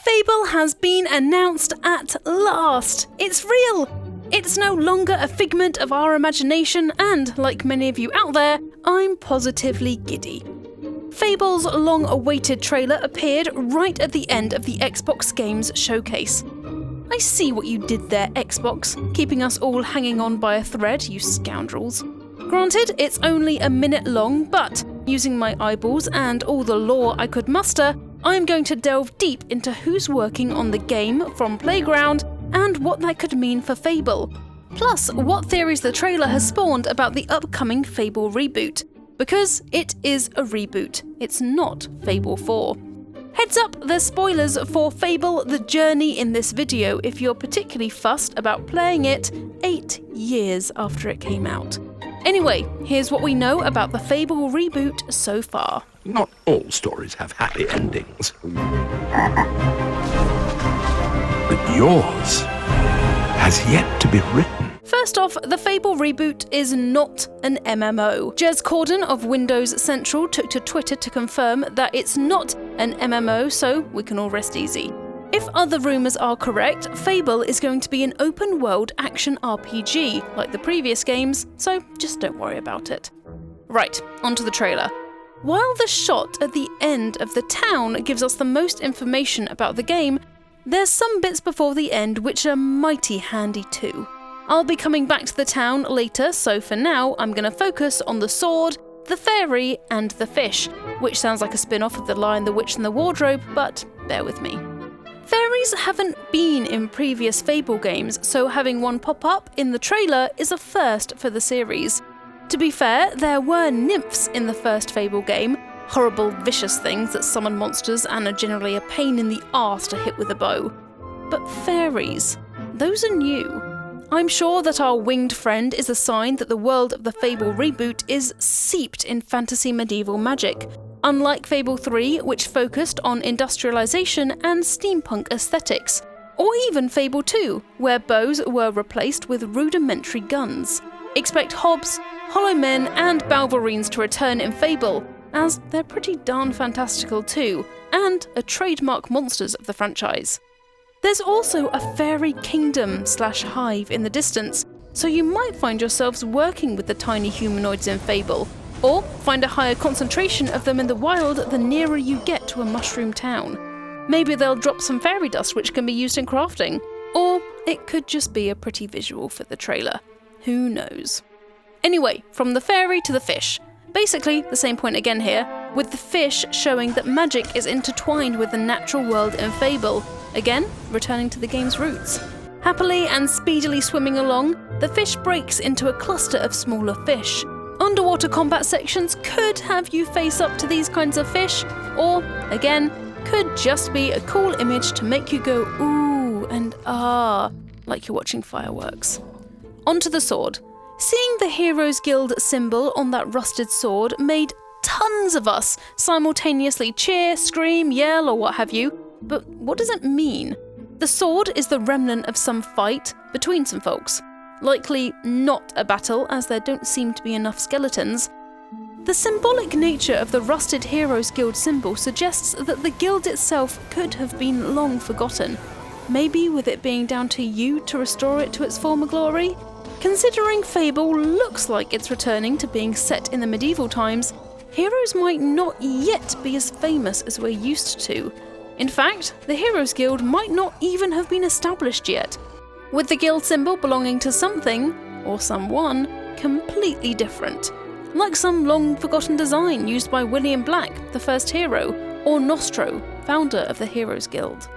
Fable has been announced at last! It's real! It's no longer a figment of our imagination, and, like many of you out there, I'm positively giddy. Fable's long-awaited trailer appeared right at the end of the Xbox Games Showcase. I see what you did there, Xbox, keeping us all hanging on by a thread, you scoundrels. Granted, it's only a minute long, but using my eyeballs and all the lore I could muster, I'm going to delve deep into who's working on the game from Playground and what that could mean for Fable. Plus, what theories the trailer has spawned about the upcoming Fable reboot. Because it is a reboot, it's not Fable 4. Heads up, there's spoilers for Fable The Journey in this video if you're particularly fussed about playing it 8 years after it came out. Anyway, here's what we know about the Fable reboot so far. Not all stories have happy endings. But yours has yet to be written. First off, the Fable reboot is not an MMO. Jez Corden of Windows Central took to Twitter to confirm that it's not an MMO, so we can all rest easy. If other rumours are correct, Fable is going to be an open-world action RPG, like the previous games, so just don't worry about it. Right, onto the trailer. While the shot at the end of the town gives us the most information about the game, there's some bits before the end which are mighty handy too. I'll be coming back to the town later, so for now I'm going to focus on the sword, the fairy, and the fish, which sounds like a spin-off of The Lion, the Witch and the Wardrobe, but bear with me. Fairies haven't been in previous Fable games, so having one pop up in the trailer is a first for the series. To be fair, there were nymphs in the first Fable game, horrible vicious things that summon monsters and are generally a pain in the arse to hit with a bow. But fairies, those are new. I'm sure that our winged friend is a sign that the world of the Fable reboot is seeped in fantasy medieval magic, unlike Fable 3, which focused on industrialization and steampunk aesthetics, or even Fable 2, where bows were replaced with rudimentary guns. Expect hobs, hollow men, and balverines to return in Fable, as they're pretty darn fantastical too, and are trademark monsters of the franchise. There's also a fairy kingdom/hive in the distance, so you might find yourselves working with the tiny humanoids in Fable, or find a higher concentration of them in the wild the nearer you get to a mushroom town. Maybe they'll drop some fairy dust which can be used in crafting, or it could just be a pretty visual for the trailer. Who knows? Anyway, from the fairy to the fish. Basically, the same point again here, with the fish showing that magic is intertwined with the natural world in Fable, again, returning to the game's roots. Happily and speedily swimming along, the fish breaks into a cluster of smaller fish. Underwater combat sections could have you face up to these kinds of fish, or, again, could just be a cool image to make you go ooh and ah, like you're watching fireworks. Onto the sword. Seeing the Heroes Guild symbol on that rusted sword made tons of us simultaneously cheer, scream, yell, or what have you. But what does it mean? The sword is the remnant of some fight between some folks. Likely not a battle, as there don't seem to be enough skeletons. The symbolic nature of the rusted Heroes Guild symbol suggests that the guild itself could have been long forgotten. Maybe with it being down to you to restore it to its former glory? Considering Fable looks like it's returning to being set in the medieval times, heroes might not yet be as famous as we're used to. In fact, the Heroes Guild might not even have been established yet, with the guild symbol belonging to something, or someone, completely different. Like some long-forgotten design used by William Black, the first hero, or Nostro, founder of the Heroes Guild.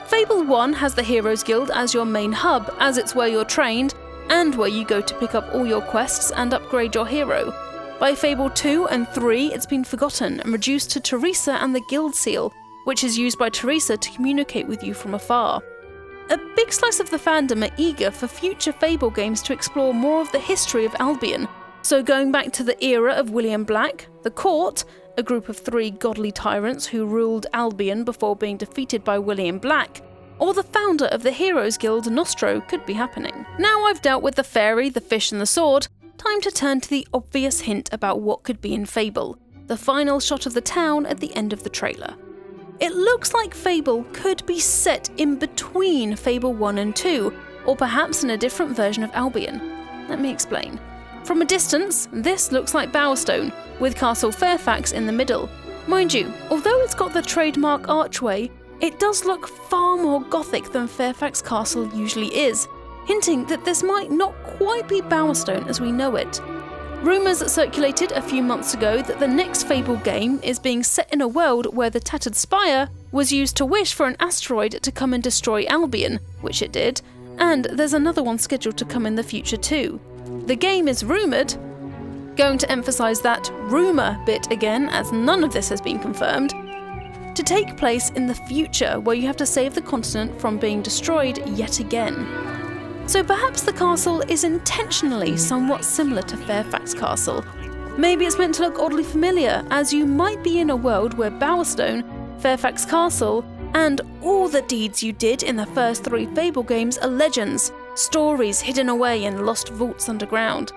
Fable 1 has the Heroes Guild as your main hub, as it's where you're trained, and where you go to pick up all your quests and upgrade your hero. By Fable 2 and 3, it's been forgotten and reduced to Teresa and the Guild Seal, which is used by Teresa to communicate with you from afar. A big slice of the fandom are eager for future Fable games to explore more of the history of Albion, so going back to the era of William Black, the Court, a group of 3 godly tyrants who ruled Albion before being defeated by William Black, or the founder of the Heroes Guild, Nostro, could be happening. Now I've dealt with the fairy, the fish and the sword, time to turn to the obvious hint about what could be in Fable, the final shot of the town at the end of the trailer. it looks like Fable could be set in between Fable 1 and 2, or perhaps in a different version of Albion. Let me explain. From a distance, this looks like Bowerstone, with Castle Fairfax in the middle. Mind you, although it's got the trademark archway, it does look far more gothic than Fairfax Castle usually is, hinting that this might not quite be Bowerstone as we know it. Rumours circulated a few months ago that the next Fable game is being set in a world where the Tattered Spire was used to wish for an asteroid to come and destroy Albion, which it did, and there's another one scheduled to come in the future too. The game is rumoured, going to emphasise that rumour bit again as none of this has been confirmed, to take place in the future where you have to save the continent from being destroyed yet again. So perhaps the castle is intentionally somewhat similar to Fairfax Castle. Maybe it's meant to look oddly familiar, as you might be in a world where Bowerstone, Fairfax Castle, and all the deeds you did in the first 3 Fable games are legends, stories hidden away in lost vaults underground.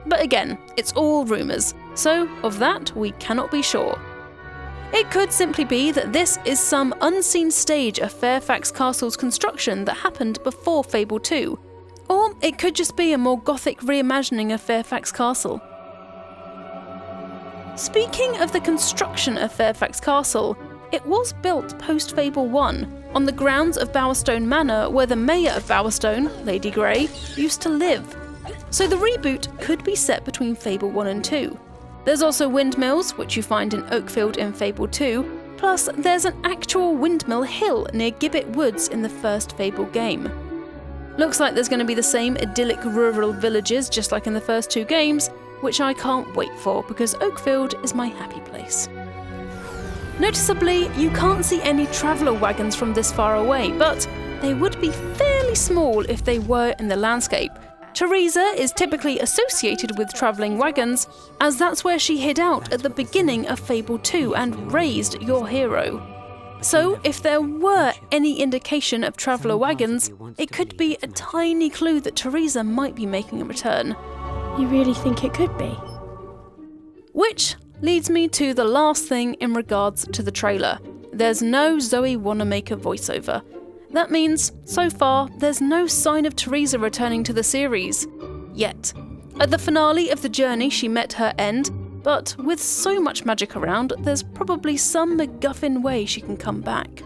But again, it's all rumours, so of that we cannot be sure. It could simply be that this is some unseen stage of Fairfax Castle's construction that happened before Fable 2, or it could just be a more gothic reimagining of Fairfax Castle. Speaking of the construction of Fairfax Castle, it was built post-Fable 1, on the grounds of Bowerstone Manor where the mayor of Bowerstone, Lady Grey, used to live. So the reboot could be set between Fable 1 and 2. There's also windmills, which you find in Oakfield in Fable 2, plus there's an actual windmill hill near Gibbet Woods in the first Fable game. Looks like there's going to be the same idyllic rural villages just like in the first 2 games, which I can't wait for because Oakfield is my happy place. Noticeably, you can't see any traveller wagons from this far away, but they would be fairly small if they were in the landscape. Teresa is typically associated with travelling wagons, as that's where she hid out at the beginning of Fable 2 and raised your hero. So if there were any indication of traveller wagons, it could be a tiny clue that Teresa might be making a return. You really think it could be? Which leads me to the last thing in regards to the trailer. There's no Zoe Wanamaker voiceover. That means, so far, there's no sign of Teresa returning to the series. Yet. At the finale of the journey, she met her end, but with so much magic around, there's probably some MacGuffin way she can come back.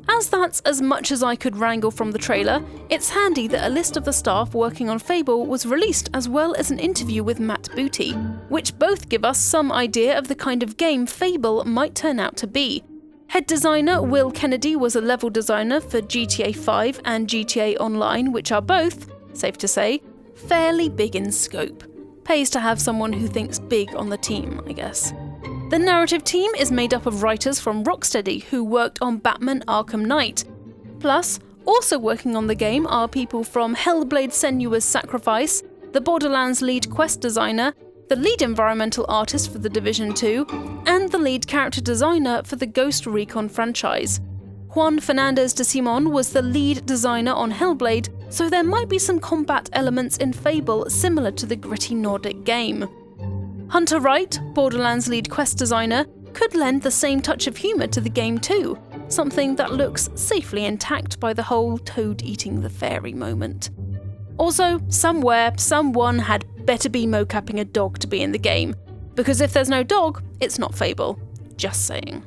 As that's as much as I could wrangle from the trailer, it's handy that a list of the staff working on Fable was released as well as an interview with Matt Booty, which both give us some idea of the kind of game Fable might turn out to be. Head designer Will Kennedy was a level designer for GTA 5 and GTA Online, which are both, safe to say, fairly big in scope. Pays to have someone who thinks big on the team, I guess. The narrative team is made up of writers from Rocksteady who worked on Batman Arkham Knight. Plus, also working on the game are people from Hellblade Senua's Sacrifice, the Borderlands lead quest designer, the lead environmental artist for The Division 2, and the lead character designer for the Ghost Recon franchise. Juan Fernandez de Simon was the lead designer on Hellblade, so there might be some combat elements in Fable similar to the gritty Nordic game. Hunter Wright, Borderlands lead quest designer, could lend the same touch of humour to the game too, something that looks safely intact by the whole Toad eating the fairy moment. Also, somewhere, someone had better be mocapping a dog to be in the game, because if there's no dog, it's not Fable. Just saying.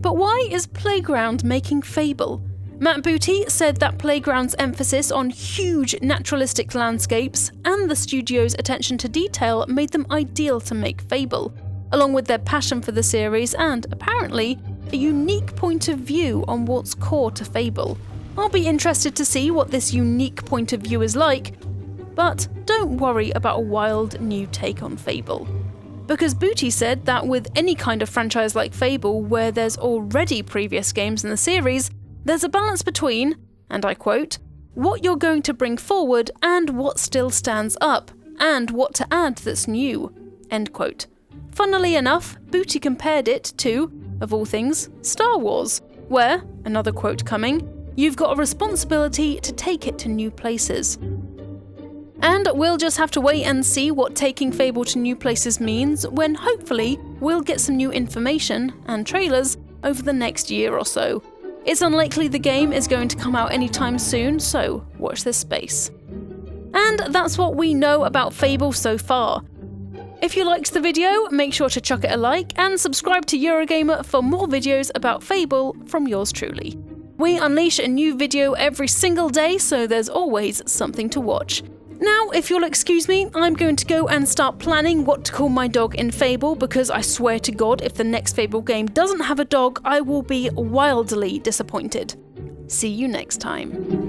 But why is Playground making Fable? Matt Booty said that Playground's emphasis on huge naturalistic landscapes and the studio's attention to detail made them ideal to make Fable, along with their passion for the series and, apparently, a unique point of view on what's core to Fable. I'll be interested to see what this unique point of view is like, but don't worry about a wild new take on Fable. Because Booty said that with any kind of franchise like Fable where there's already previous games in the series, there's a balance between, and I quote, what you're going to bring forward and what still stands up, and what to add that's new, end quote. Funnily enough, Booty compared it to, of all things, Star Wars, where, another quote coming, you've got a responsibility to take it to new places. And we'll just have to wait and see what taking Fable to new places means when hopefully we'll get some new information and trailers over the next year or so. It's unlikely the game is going to come out anytime soon, so watch this space. And that's what we know about Fable so far. If you liked the video, make sure to chuck it a like and subscribe to Eurogamer for more videos about Fable from yours truly. We unleash a new video every single day, so there's always something to watch. Now, if you'll excuse me, I'm going to go and start planning what to call my dog in Fable, because I swear to God, if the next Fable game doesn't have a dog, I will be wildly disappointed. See you next time.